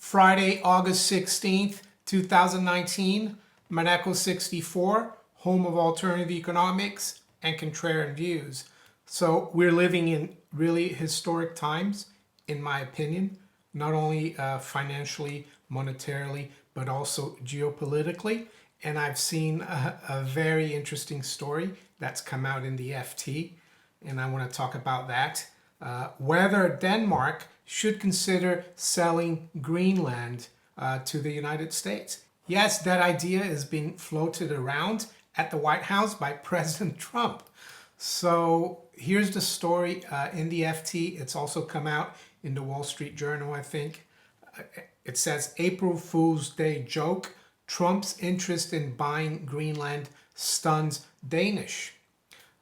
Friday, August 16th, 2019, Maneco 64, home of alternative economics and contrarian views. So we're living in really historic times, in my opinion, not only financially, monetarily, but also geopolitically. And I've seen a very interesting story that's come out in the FT, and I want to talk about that. Whether Denmark should consider selling Greenland to the United States. Yes, that idea is being floated around at the White House by President Trump. So here's the story in the FT. It's also come out in the Wall Street Journal, I think. It says, April Fool's Day joke, Trump's interest in buying Greenland stuns Danish.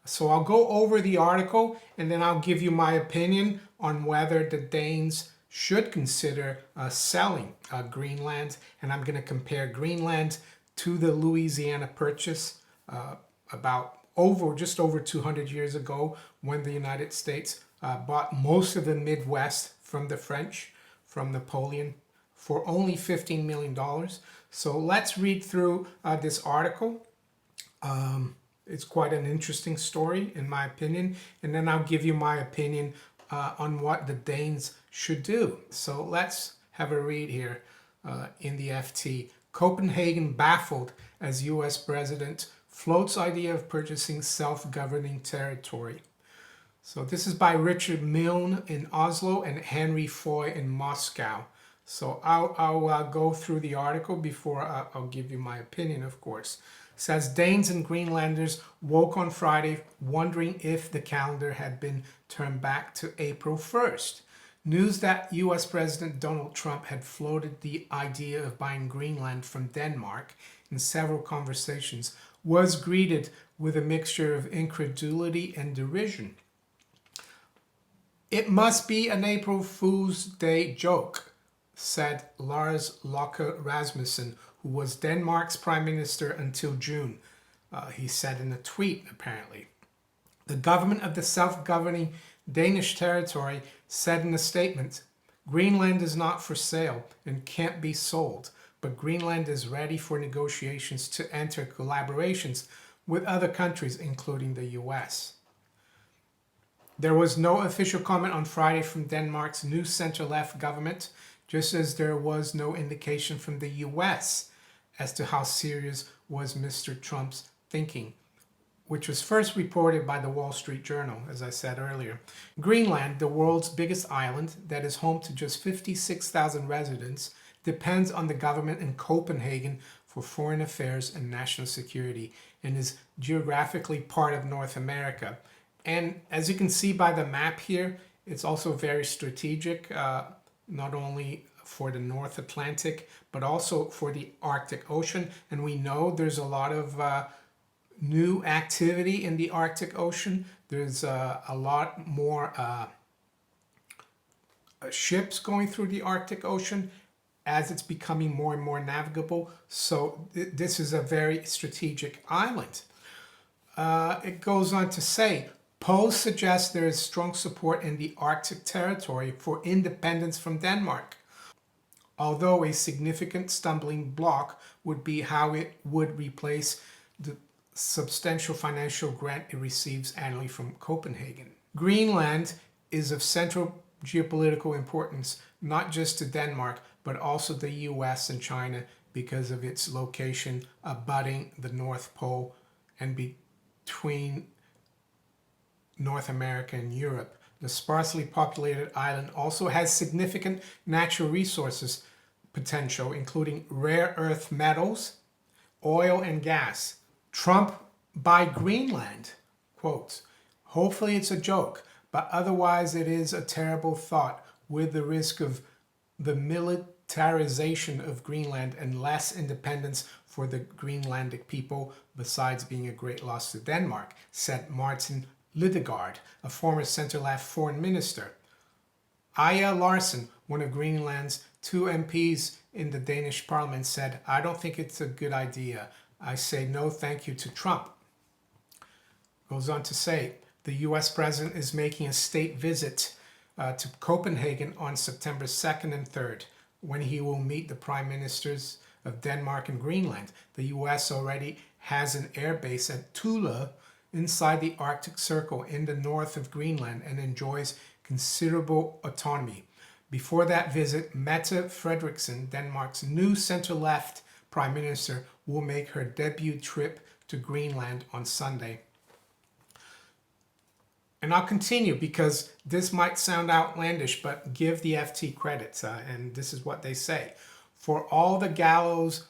So I'll go over the article and then I'll give you my opinion on whether the Danes should consider selling Greenland. And I'm going to compare Greenland to the Louisiana Purchase just over 200 years ago, when the United States bought most of the Midwest from the French, from Napoleon, for only $15 million. So let's read through this article. It's quite an interesting story, in my opinion. And then I'll give you my opinion on what the Danes should do. So let's have a read here in the FT. Copenhagen baffled as U.S. president floats idea of purchasing self-governing territory. So this is by Richard Milne in Oslo and Henry Foy in Moscow. So I'll go through the article before I'll give you my opinion, of course. It says Danes and Greenlanders woke on Friday wondering if the calendar had been turned back to April 1st. News that U.S. President Donald Trump had floated the idea of buying Greenland from Denmark in several conversations was greeted with a mixture of incredulity and derision. It must be an April Fool's Day joke, said Lars Løkke Rasmussen, who was Denmark's prime minister until June. He said in a tweet, apparently. The government of the self-governing Danish territory said in a statement, Greenland is not for sale and can't be sold, but Greenland is ready for negotiations to enter collaborations with other countries, including the US. There was no official comment on Friday from Denmark's new center-left government, just as there was no indication from the US as to how serious was Mr. Trump's thinking, which was first reported by the Wall Street Journal, as I said earlier. Greenland, the world's biggest island that is home to just 56,000 residents, depends on the government in Copenhagen for foreign affairs and national security, and is geographically part of North America. And as you can see by the map here, it's also very strategic, not only for the North Atlantic, but also for the Arctic Ocean. And we know there's a lot of new activity in the Arctic Ocean. There's a lot more ships going through the Arctic Ocean as it's becoming more and more navigable. So this is a very strategic island. It goes on to say, polls suggest there is strong support in the Arctic territory for independence from Denmark, although a significant stumbling block would be how it would replace the substantial financial grant it receives annually from Copenhagen. Greenland is of central geopolitical importance, not just to Denmark, but also the US and China because of its location abutting the North Pole and between North America and Europe. The sparsely populated island also has significant natural resources potential, including rare earth metals, oil, and gas. Trump buy Greenland, quote, hopefully it's a joke, but otherwise it is a terrible thought with the risk of the militarization of Greenland and less independence for the Greenlandic people, besides being a great loss to Denmark, said Martin Lidegaard, a former center-left foreign minister. Aya Larsen, one of Greenland's 2 MPs in the Danish parliament, said, I don't think it's a good idea. I say no thank you to Trump. Goes on to say, the US president is making a state visit to Copenhagen on September 2nd and 3rd. when he will meet the prime ministers of Denmark and Greenland. The US already has an air base at Thule inside the Arctic Circle in the north of Greenland and enjoys considerable autonomy. Before that visit, Mette Frederiksen, Denmark's new center-left prime minister, will make her debut trip to Greenland on Sunday. And I'll continue because this might sound outlandish, but give the FT credit. And this is what they say. For all the gallows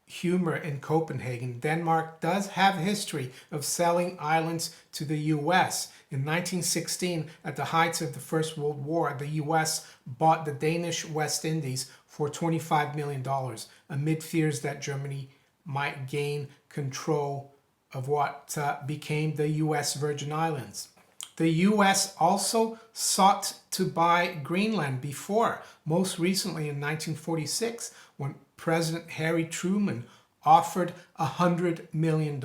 humor in Copenhagen, Denmark does have a history of selling islands to the US. In 1916, at the height of the First World War, the US bought the Danish West Indies for $25 million, amid fears that Germany might gain control of what became the US Virgin Islands. The US also sought to buy Greenland before, most recently in 1946, when President Harry Truman offered $100 million.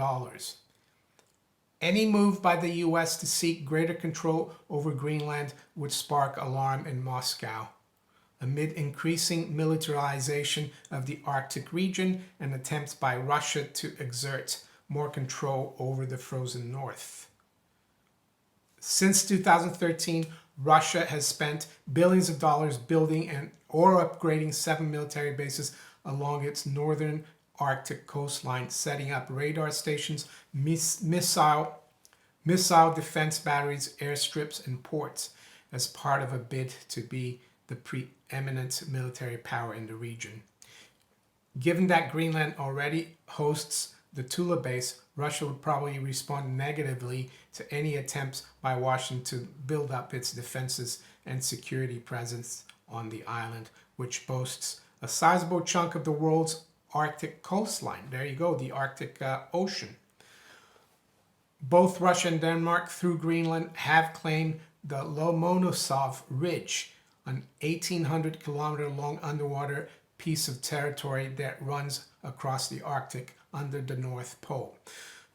Any move by the US to seek greater control over Greenland would spark alarm in Moscow, amid increasing militarization of the Arctic region and attempts by Russia to exert more control over the frozen north. Since 2013, Russia has spent billions of dollars building and or upgrading 7 military bases along its northern Arctic coastline, setting up radar stations, missile defense batteries, airstrips, and ports as part of a bid to be the preeminent military power in the region. Given that Greenland already hosts the Thule base, Russia would probably respond negatively to any attempts by Washington to build up its defenses and security presence on the island, which boasts a sizable chunk of the world's Arctic coastline. There you go, the Arctic Ocean. Both Russia and Denmark, through Greenland, have claimed the Lomonosov Ridge, an 1,800-kilometer-long underwater piece of territory that runs across the Arctic under the North Pole.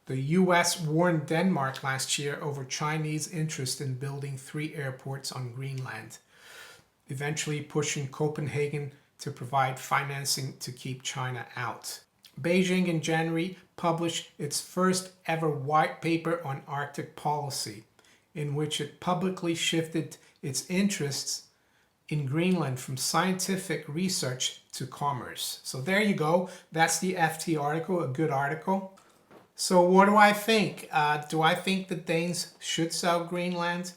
The US warned Denmark last year over Chinese interest in building 3 airports on Greenland, eventually pushing Copenhagen to provide financing to keep China out. Beijing in January published its first ever white paper on Arctic policy, in which it publicly shifted its interests in Greenland from scientific research to commerce. So there you go. That's the FT article, a good article. So what do I think? Do I think the Danes should sell Greenland?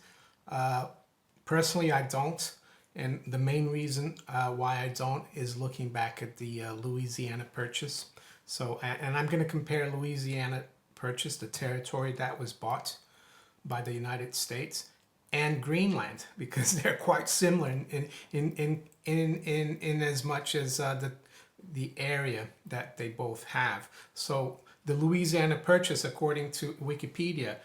Personally, I don't. And the main reason why I don't is looking back at the Louisiana Purchase. So, and I'm going to compare Louisiana Purchase, the territory that was bought by the United States, and Greenland, because they're quite similar in as much as the area that they both have. So the Louisiana Purchase, according to Wikipedia,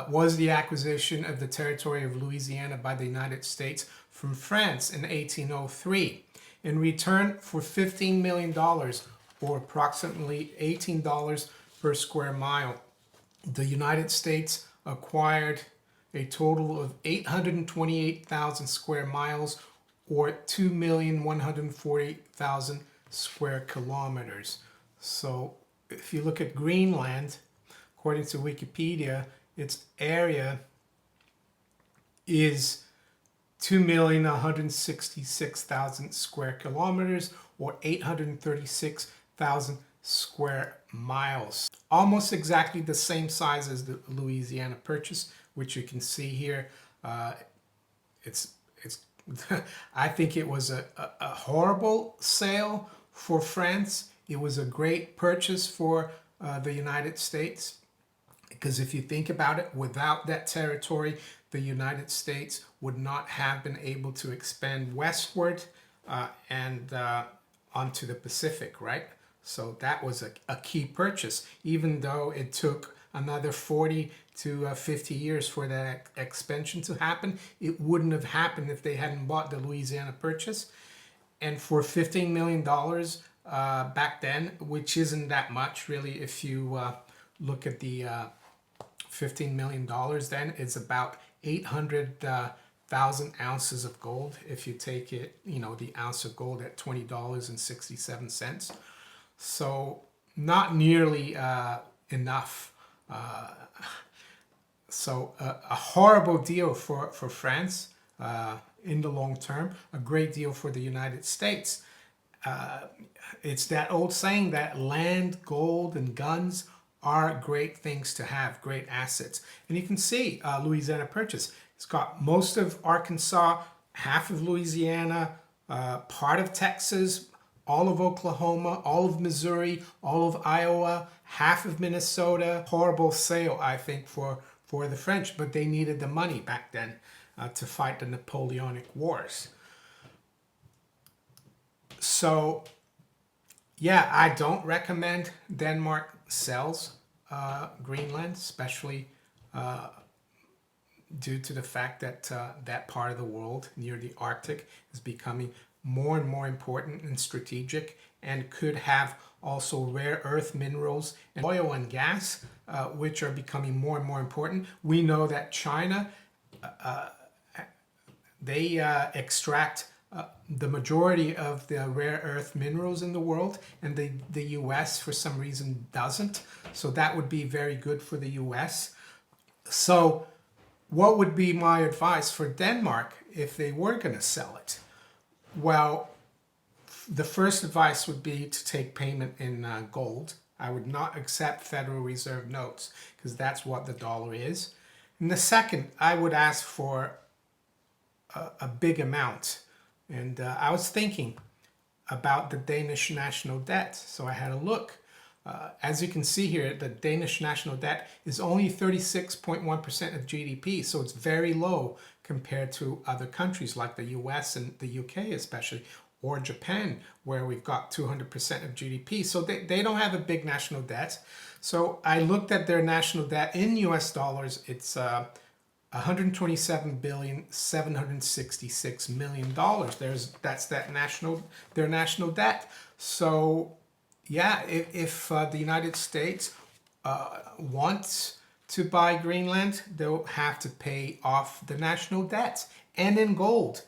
was the acquisition of the territory of Louisiana by the United States from France in 1803 in return for $15 million, or approximately $18 per square mile. The United States acquired a total of 828,000 square miles, or 2,140,000 square kilometers. So if you look at Greenland, according to Wikipedia, its area is 2,166,000 square kilometers, or 836,000 square miles. Almost exactly the same size as the Louisiana Purchase, which you can see here. It's I think it was a horrible sale for France. It was a great purchase for the United States, because if you think about it, without that territory, the United States would not have been able to expand westward and onto the Pacific, right? So that was a key purchase, even though it took another 40 to 50 years for that expansion to happen. It wouldn't have happened if they hadn't bought the Louisiana Purchase. And for $15 million back then, which isn't that much really, if you look at the $15 million then, it's about $800 1,000 ounces of gold if you take it, the ounce of gold at $20.67. So not nearly enough. So a horrible deal for France in the long term, a great deal for the United States. It's that old saying that land, gold, and guns are great things to have, great assets. And you can see Louisiana Purchase. It's got most of Arkansas, half of Louisiana, part of Texas, all of Oklahoma, all of Missouri, all of Iowa, half of Minnesota. Horrible sale, I think, for the French, but they needed the money back then to fight the Napoleonic Wars. So, yeah, I don't recommend Denmark sells Greenland, especially due to the fact that that part of the world near the Arctic is becoming more and more important and strategic, and could have also rare earth minerals and oil and gas, which are becoming more and more important. We know that China, they extract the majority of the rare earth minerals in the world, and the US for some reason doesn't. So that would be very good for the US. So what would be my advice for Denmark if they were going to sell it? Well, the first advice would be to take payment in gold. I would not accept Federal Reserve notes because that's what the dollar is. And the second, I would ask for a big amount. And I was thinking about the Danish national debt. So I had a look. As you can see here, the Danish national debt is only 36.1% of GDP. So it's very low compared to other countries like the US and the UK especially, or Japan, where we've got 200% of GDP. So they don't have a big national debt. So I looked at their national debt in US dollars. It's $127,766,000,000. That's their national debt. So yeah, if the United States wants to buy Greenland, they'll have to pay off the national debt and in gold.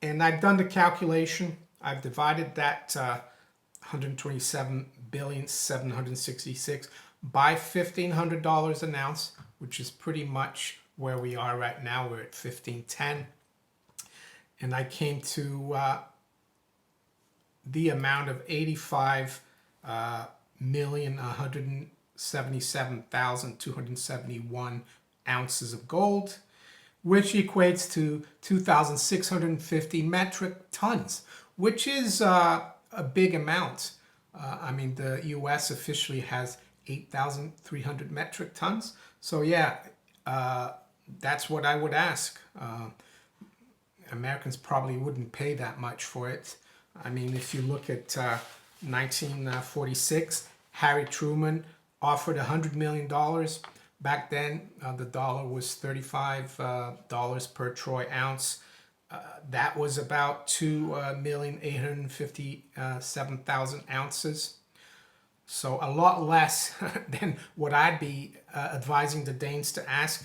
And I've done the calculation. I've divided that 127,766 by $1,500 an ounce, which is pretty much where we are right now. We're at 1510. And I came to the amount of 85,177,271 ounces of gold, which equates to 2,650 metric tons, which is a big amount. I mean, the US officially has 8,300 metric tons. So yeah, that's what I would ask. Americans probably wouldn't pay that much for it. I mean, if you look at 1946, Harry Truman offered $100 million. Back then, the dollar was $35 per troy ounce. That was about 2,857,000 ounces. So a lot less than what I'd be advising the Danes to ask.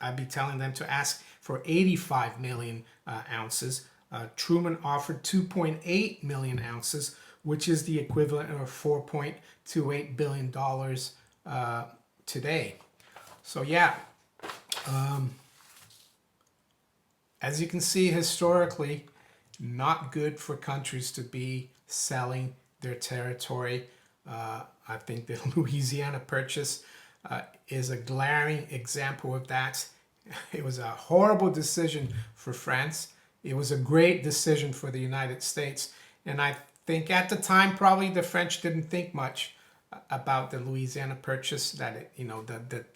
I'd be telling them to ask for 85 million ounces. Truman offered 2.8 million ounces, which is the equivalent of $4.28 billion today. So yeah, as you can see historically, not good for countries to be selling their territory. I think the Louisiana Purchase is a glaring example of that. It was a horrible decision for France. It was a great decision for the United States. And I think at the time, probably the French didn't think much about the Louisiana Purchase, that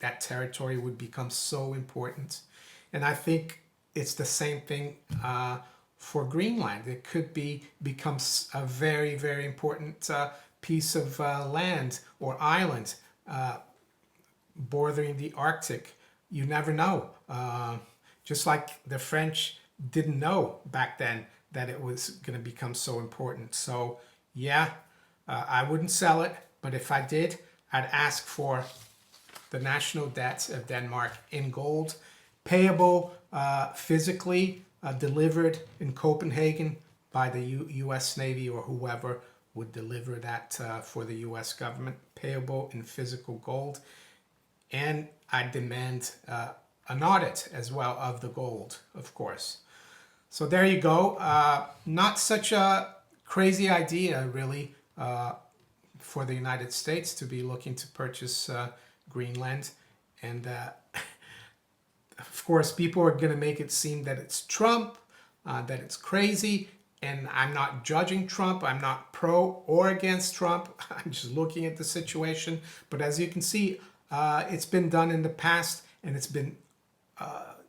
that territory would become so important. And I think it's the same thing for Greenland. It could become a very, very important piece of land or island bordering the Arctic. You never know. Just like the French didn't know back then that it was going to become so important. So yeah, I wouldn't sell it, but if I did, I'd ask for the national debt of Denmark in gold payable physically, delivered in Copenhagen by the U.S. Navy or whoever would deliver that for the U.S. government, payable in physical gold. And I demand an audit as well of the gold, of course. So there you go. Not such a crazy idea, really, for the United States to be looking to purchase Greenland. And of course, people are going to make it seem that it's Trump, that it's crazy. And I'm not judging Trump. I'm not pro or against Trump. I'm just looking at the situation. But as you can see, it's been done in the past, and it's been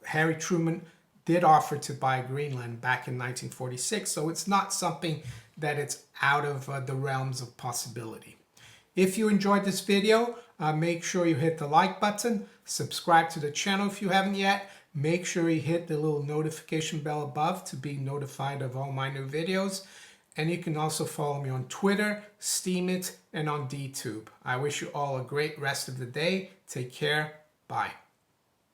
Harry Truman did offer to buy Greenland back in 1946. So it's not something that it's out of the realms of possibility. If you enjoyed this video, make sure you hit the like button, subscribe to the channel if you haven't yet. Make sure you hit the little notification bell above to be notified of all my new videos. And you can also follow me on Twitter, Steemit, and on DTube. I wish you all a great rest of the day. Take care. Bye.